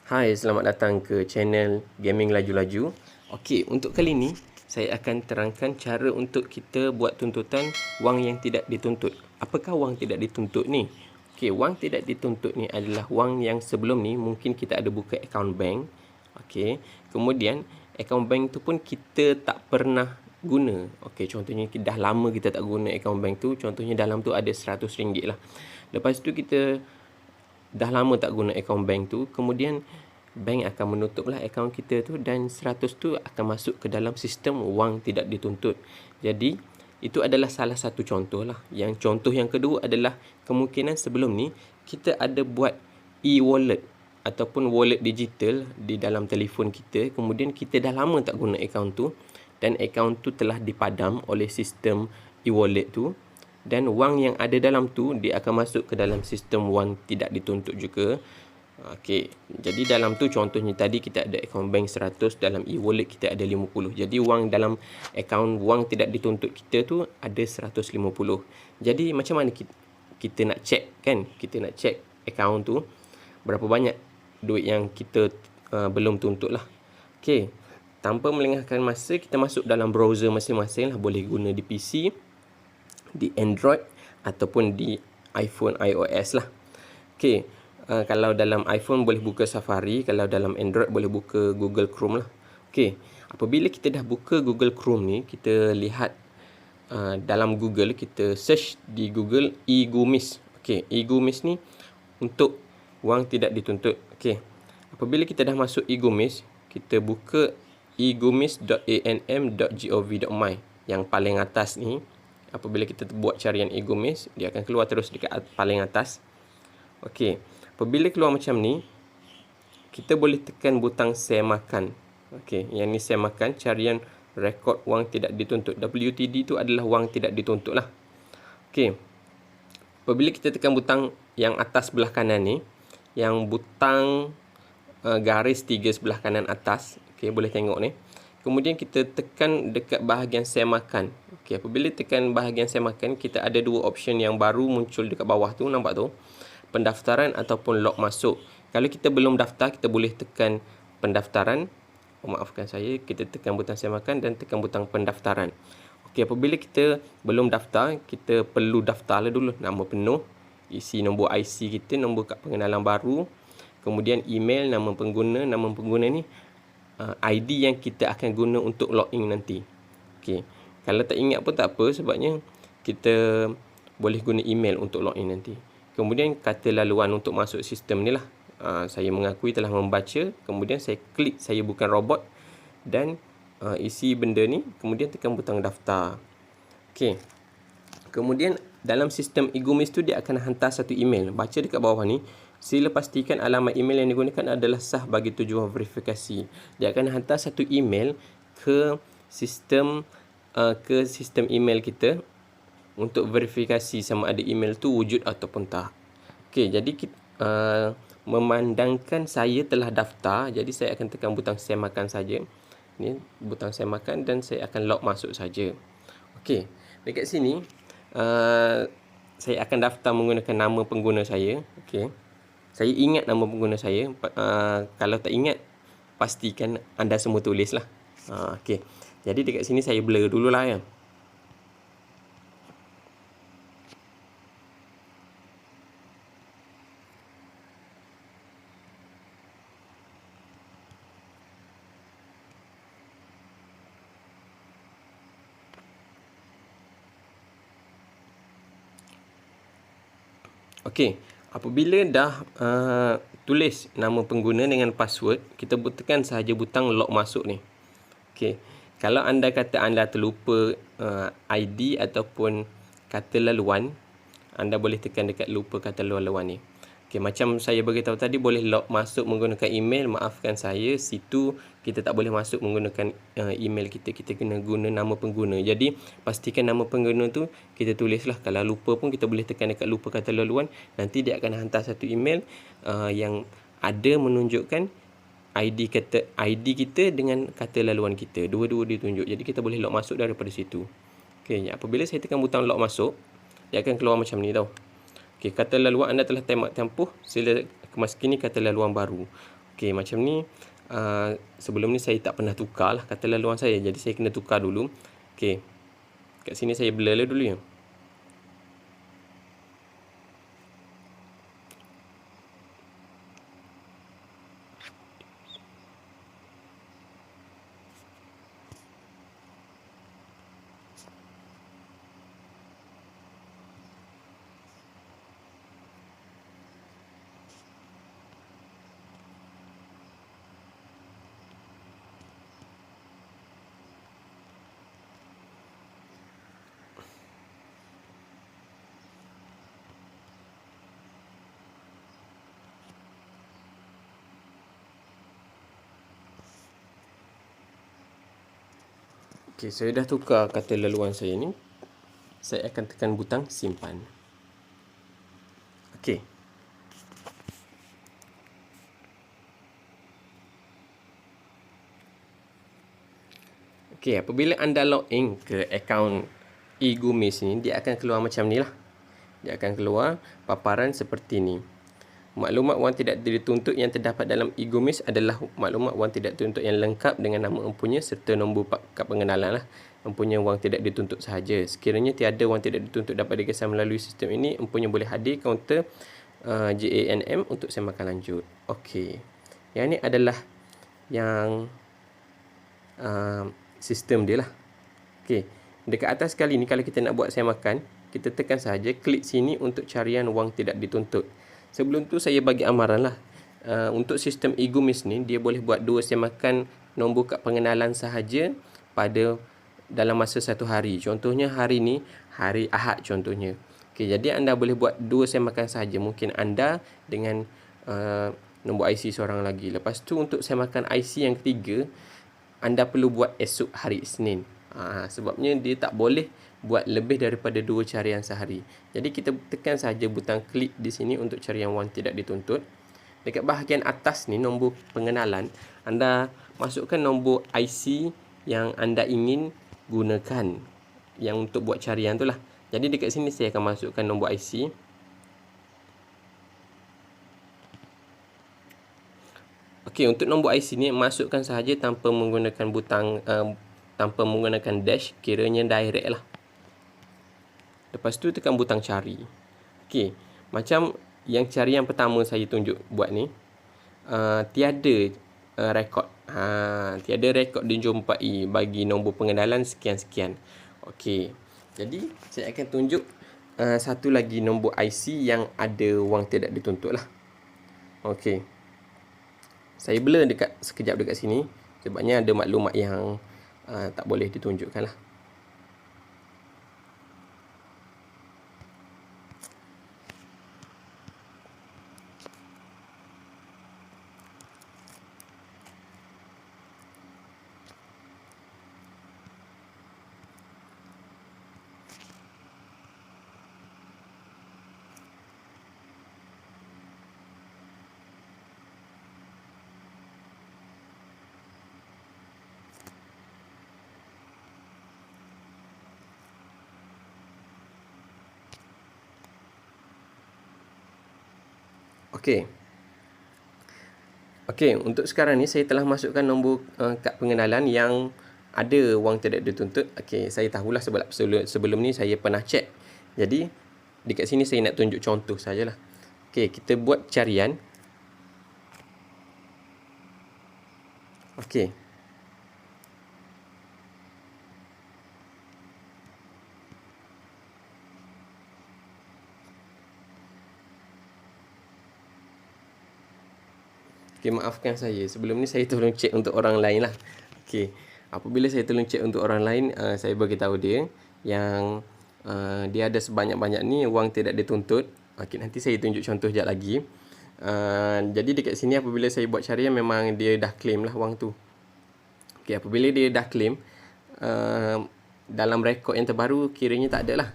Hai, selamat datang ke channel Gaming Laju-Laju. Okey, untuk kali ni saya akan terangkan cara untuk kita buat tuntutan wang yang tidak dituntut. Apakah wang tidak dituntut ni? Okey, wang tidak dituntut ni adalah wang yang sebelum ni mungkin kita ada buka akaun bank. Okey, kemudian akaun bank tu pun kita tak pernah guna. Okey, contohnya dah lama kita tak guna akaun bank tu. Contohnya dalam tu ada RM100 lah. Lepas tu kita dah lama tak guna akaun bank tu, kemudian bank akan menutuplah akaun kita tu dan 100 tu akan masuk ke dalam sistem wang tidak dituntut. Jadi itu adalah salah satu contoh lah. Yang contoh yang kedua adalah kemungkinan sebelum ni kita ada buat e-wallet ataupun wallet digital di dalam telefon kita, kemudian kita dah lama tak guna akaun tu dan akaun tu telah dipadam oleh sistem e-wallet tu, dan wang yang ada dalam tu dia akan masuk ke dalam sistem wang tidak dituntut juga. Okey, jadi dalam tu contohnya tadi kita ada akaun bank 100, dalam e-wallet kita ada 50. Jadi wang dalam akaun wang tidak dituntut kita tu ada 150. Jadi macam mana kita nak check kan? Kita nak check akaun tu berapa banyak duit yang kita belum tuntut lah. Okey, tanpa melengahkan masa, kita masuk dalam browser masing-masing lah. Boleh guna di PC, di Android ataupun di iPhone iOS lah. Okey, kalau dalam iPhone boleh buka Safari, kalau dalam Android boleh buka Google Chrome lah. Okey, apabila kita dah buka Google Chrome ni, kita lihat dalam Google, kita search di Google e-Gumis. Okey, e-Gumis ni untuk wang tidak dituntut. Okey, apabila kita dah masuk e-Gumis, kita buka egumis.anm.gov.my yang paling atas ni. Apabila kita buat carian e-Gumis, dia akan keluar terus dekat paling atas. Okey, apabila keluar macam ni, kita boleh tekan butang semakan. Okey, yang ni semakan, carian rekod wang tidak dituntut. WTD tu adalah wang tidak dituntut lah. Okey, apabila kita tekan butang yang atas sebelah kanan ni, yang butang garis 3 sebelah kanan atas, okey, boleh tengok ni. Kemudian kita tekan dekat bahagian semakan. Okey, apabila tekan bahagian semakan, kita ada dua option yang baru muncul dekat bawah tu, nampak tu? Pendaftaran ataupun log masuk. Kalau kita belum daftar, kita boleh tekan pendaftaran. Maafkan saya, kita tekan butang semakan dan tekan butang pendaftaran. Okey, apabila kita belum daftar, kita perlu daftarlah dulu. Nama penuh, isi nombor IC kita, nombor kad pengenalan baru, kemudian email, nama pengguna ni ID yang kita akan guna untuk login nanti. Okey, kalau tak ingat pun tak apa, sebabnya kita boleh guna email untuk login nanti. Kemudian kata laluan untuk masuk sistem ni lah. Saya mengakui telah membaca. Kemudian saya klik saya bukan robot dan isi benda ni. Kemudian tekan butang daftar. Okey, kemudian dalam sistem e-Gumis tu dia akan hantar satu email. Baca dekat bawah ni. Sila pastikan alamat email yang digunakan adalah sah bagi tujuan verifikasi. Dia akan hantar satu email ke sistem email kita untuk verifikasi sama ada email tu wujud ataupun tak. Okey, jadi kita, memandangkan saya telah daftar, jadi saya akan tekan butang semakan saja. Ni butang semakan dan saya akan log masuk saja. Okey, dekat sini saya akan daftar menggunakan nama pengguna saya. Okey, saya ingat nama pengguna saya. Kalau tak ingat, pastikan anda semua tulislah. Okey, jadi dekat sini saya blur dululah ya. Okey, apabila dah tulis nama pengguna dengan password, kita tekan sahaja butang log masuk ni. Okey, kalau anda kata anda terlupa ID ataupun kata laluan, anda boleh tekan dekat lupa kata laluan ni. Okey, macam saya beritahu tadi, boleh log masuk menggunakan email. Maafkan saya, situ kita tak boleh masuk menggunakan email kita. Kita kena guna nama pengguna. Jadi, pastikan nama pengguna tu kita tulislah. Kalau lupa pun kita boleh tekan dekat lupa kata laluan. Nanti dia akan hantar satu email yang ada menunjukkan ID kita dengan kata laluan kita. Dua-dua ditunjuk. Jadi, kita boleh log masuk daripada situ. Okey, apabila saya tekan butang log masuk, dia akan keluar macam ni tau. Okey, kata laluan anda telah tempuh, sila kemaskini kata laluan baru. Okey, macam ni. Sebelum ni saya tak pernah tukar lah kata laluan saya. Jadi saya kena tukar dulu. Okey. Kat sini saya blur dulu ya. Okey, saya dah tukar kata laluan saya ni. Saya akan tekan butang simpan. Okey. Okey, apabila anda login ke akaun eGumis ni, dia akan keluar macam ni lah. Dia akan keluar paparan seperti ni. Maklumat wang tidak dituntut yang terdapat dalam eGumis adalah maklumat wang tidak dituntut yang lengkap dengan nama empunya serta nombor kad pengenalan lah. Empunya wang tidak dituntut sahaja. Sekiranya tiada wang tidak dituntut dapat dikesan melalui sistem ini, empunya boleh hadir kaunter JANM untuk semakan lanjut. Okey. Yang ni adalah yang sistem dia lah. Okey. Dekat atas sekali ni kalau kita nak buat semakan, kita tekan sahaja klik sini untuk carian wang tidak dituntut. Sebelum tu saya bagi amaran lah. Untuk sistem eGumis ni, dia boleh buat 2 semakan nombor kad pengenalan sahaja pada dalam masa 1 hari. Contohnya hari ni, hari Ahad contohnya. Okey, jadi anda boleh buat 2 semakan sahaja. Mungkin anda dengan nombor IC seorang lagi. Lepas tu untuk semakan IC yang ketiga, anda perlu buat esok hari Isnin. Sebabnya dia tak boleh buat lebih daripada 2 carian sehari. Jadi kita tekan saja butang klik di sini untuk carian wang tidak dituntut. Dekat bahagian atas ni nombor pengenalan, anda masukkan nombor IC yang anda ingin gunakan yang untuk buat carian tu lah. Jadi dekat sini saya akan masukkan nombor IC. Okey, untuk nombor IC ni masukkan sahaja tanpa menggunakan butang tanpa menggunakan dash, kiranya direct lah. Lepas tu tekan butang cari. Okey, macam yang carian pertama saya tunjuk buat ni, tiada rekod. Tiada rekod dijumpai bagi nombor pengenalan sekian-sekian. Okey, jadi saya akan tunjuk satu lagi nombor IC yang ada wang tidak dituntut lah. Okey, saya blur sekejap dekat sini sebabnya ada maklumat yang tak boleh ditunjukkan lah. Okey. Okey, untuk sekarang ni saya telah masukkan nombor kad pengenalan yang ada wang tidak dituntut. Okey, saya tahulah sebab sebelum ni saya pernah cek. Jadi dekat sini saya nak tunjuk contoh sajalah. Okey, kita buat carian. Okey. Okey, maafkan saya. Sebelum ni saya tolong cek untuk orang lain lah. Okey, apabila saya tolong cek untuk orang lain, saya bagi tahu dia yang dia ada sebanyak-banyak ni wang tidak dituntut. Okey, nanti saya tunjuk contoh sekejap lagi. Jadi dekat sini apabila saya buat carian memang dia dah claim lah wang tu. Okey, apabila dia dah claim, dalam rekod yang terbaru kiranya tak ada lah.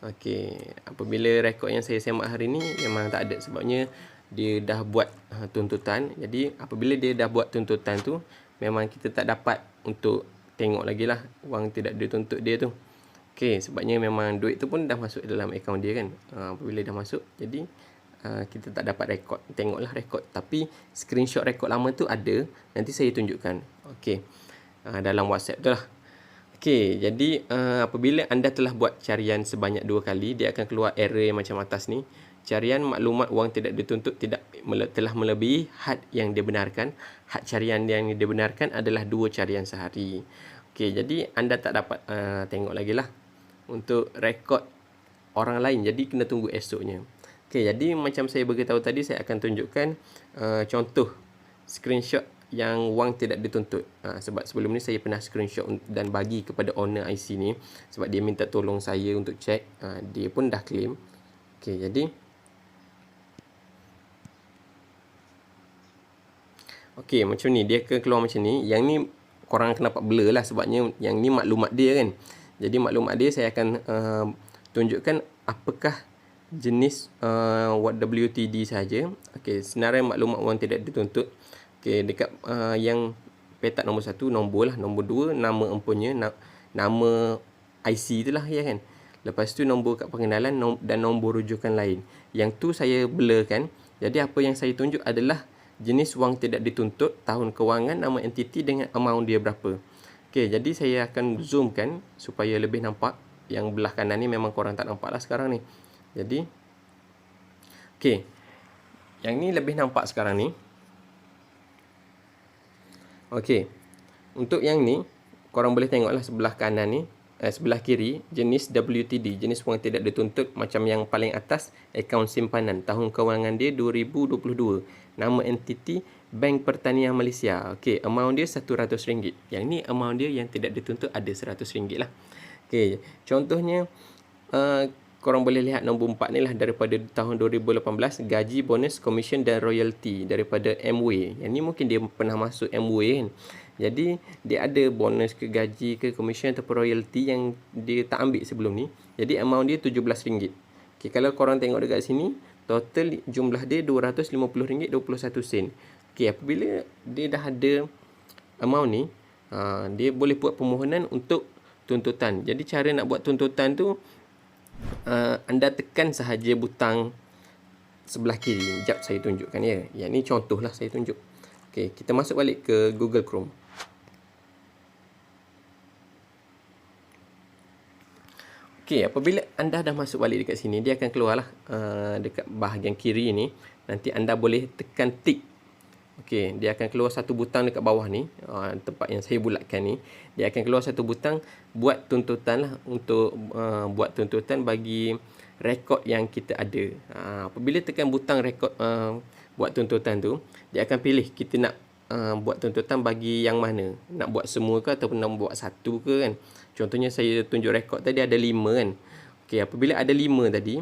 Okey, apabila rekod yang saya semak hari ni memang tak ada sebabnya dia dah buat tuntutan. Jadi apabila dia dah buat tuntutan tu, memang kita tak dapat untuk tengok lagi lah wang tidak dituntut dia tu. Okey, sebabnya memang duit tu pun dah masuk dalam akaun dia kan. Apabila dah masuk, jadi kita tak dapat rekod. Tengoklah rekod. Tapi screenshot rekod lama tu ada. Nanti saya tunjukkan. Okey. Dalam WhatsApp tu lah. Okey, jadi apabila anda telah buat carian sebanyak 2 kali, dia akan keluar error yang macam atas ni. Carian maklumat wang tidak dituntut telah melebihi had yang dibenarkan. Had carian yang dibenarkan adalah 2 carian sehari. Okey, jadi anda tak dapat tengok lagi lah untuk rekod orang lain. Jadi kena tunggu esoknya. Okey, jadi macam saya beritahu tadi, saya akan tunjukkan contoh screenshot yang wang tidak dituntut. Sebab sebelum ni saya pernah screenshot dan bagi kepada owner IC ni. Sebab dia minta tolong saya untuk check. Dia pun dah claim. Okey, jadi okey, macam ni. Dia akan keluar macam ni. Yang ni korang akan dapat blur lah. Sebabnya yang ni maklumat dia kan. Jadi maklumat dia saya akan tunjukkan apakah jenis WTD saja. Okey, senarai maklumat wang tidak dituntut. Okey, dekat yang petak nombor 1, nombor lah. Nombor 2, nama empunya, nama IC tu lah, ya kan. Lepas tu nombor kad pengenalan dan nombor rujukan lain. Yang tu saya blurkan. Jadi apa yang saya tunjuk adalah jenis wang tidak dituntut, tahun kewangan, nama entiti dengan amount dia berapa. Okey, jadi saya akan zoomkan supaya lebih nampak. Yang belah kanan ni memang korang tak nampak lah sekarang ni. Jadi okey, yang ni lebih nampak sekarang ni. Okey, untuk yang ni korang boleh tengoklah sebelah kanan ni, sebelah kiri, jenis WTD, jenis wang tidak dituntut. Macam yang paling atas, akaun simpanan, tahun kewangan dia 2022, nama entiti Bank Pertanian Malaysia. Okey, amount dia RM100. Yang ni amount dia yang tidak dituntut ada RM100 lah. Okey, contohnya korang boleh lihat nombor 4 ni lah, daripada tahun 2018, gaji, bonus, komisen dan royalty daripada MW. Yang ni mungkin dia pernah masuk MW kan. Jadi dia ada bonus ke, gaji ke, komisen ataupun royalty yang dia tak ambil sebelum ni. Jadi amount dia RM17. Okay, kalau korang tengok dekat sini, total jumlah dia RM250.21. Okay, apabila dia dah ada amount ni, dia boleh buat permohonan untuk tuntutan. Jadi cara nak buat tuntutan tu, anda tekan sahaja butang sebelah kiri. Sekejap saya tunjukkan ya. Yang ni contoh lah saya tunjuk. Okey, kita masuk balik ke Google Chrome. Okey, apabila anda dah masuk balik dekat sini, dia akan keluar lah dekat bahagian kiri ni. Nanti anda boleh tekan tick. Okey, dia akan keluar satu butang dekat bawah ni, tempat yang saya bulatkan ni. Dia akan keluar satu butang buat tuntutan lah, untuk buat tuntutan bagi rekod yang kita ada. Apabila tekan butang rekod buat tuntutan tu, dia akan pilih kita nak buat tuntutan bagi yang mana. Nak buat semua ke ataupun nak buat satu ke kan. Contohnya saya tunjuk rekod tadi ada 5 kan. Okey, apabila ada 5 tadi,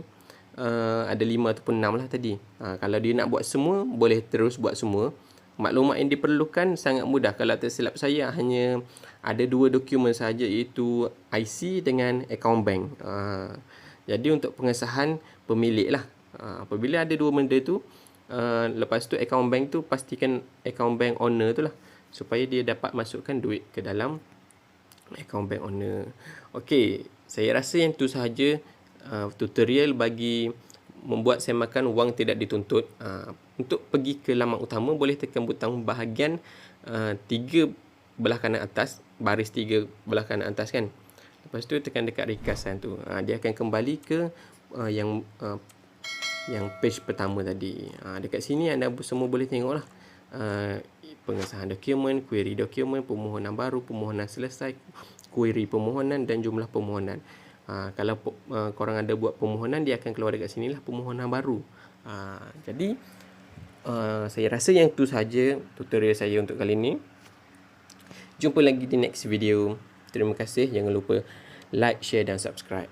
ada 5 ataupun 6 lah tadi. Kalau dia nak buat semua, boleh terus buat semua. Maklumat yang diperlukan sangat mudah. Kalau tersilap saya, hanya ada 2 dokumen sahaja, iaitu IC dengan akaun bank. Jadi untuk pengesahan pemilik lah. Apabila ada 2 benda tu, lepas tu akaun bank tu pastikan akaun bank owner tu lah, supaya dia dapat masukkan duit ke dalam akaun bank owner. Okey, saya rasa yang tu sahaja tutorial bagi membuat semakan wang tidak dituntut. Untuk pergi ke laman utama, boleh tekan butang bahagian 3 belah kanan atas, baris 3 belah kanan atas kan. Lepas tu tekan dekat ringkasan tu. Dia akan kembali ke yang page pertama tadi. Dekat sini anda semua boleh tengok lah. Pengesahan dokumen, query dokumen, permohonan baru, permohonan selesai, query permohonan dan jumlah permohonan. Kalau korang ada buat permohonan, dia akan keluar dekat sini lah, permohonan baru. Jadi saya rasa yang tu sahaja tutorial saya untuk kali ni. Jumpa lagi di next video. Terima kasih. Jangan lupa like, share dan subscribe.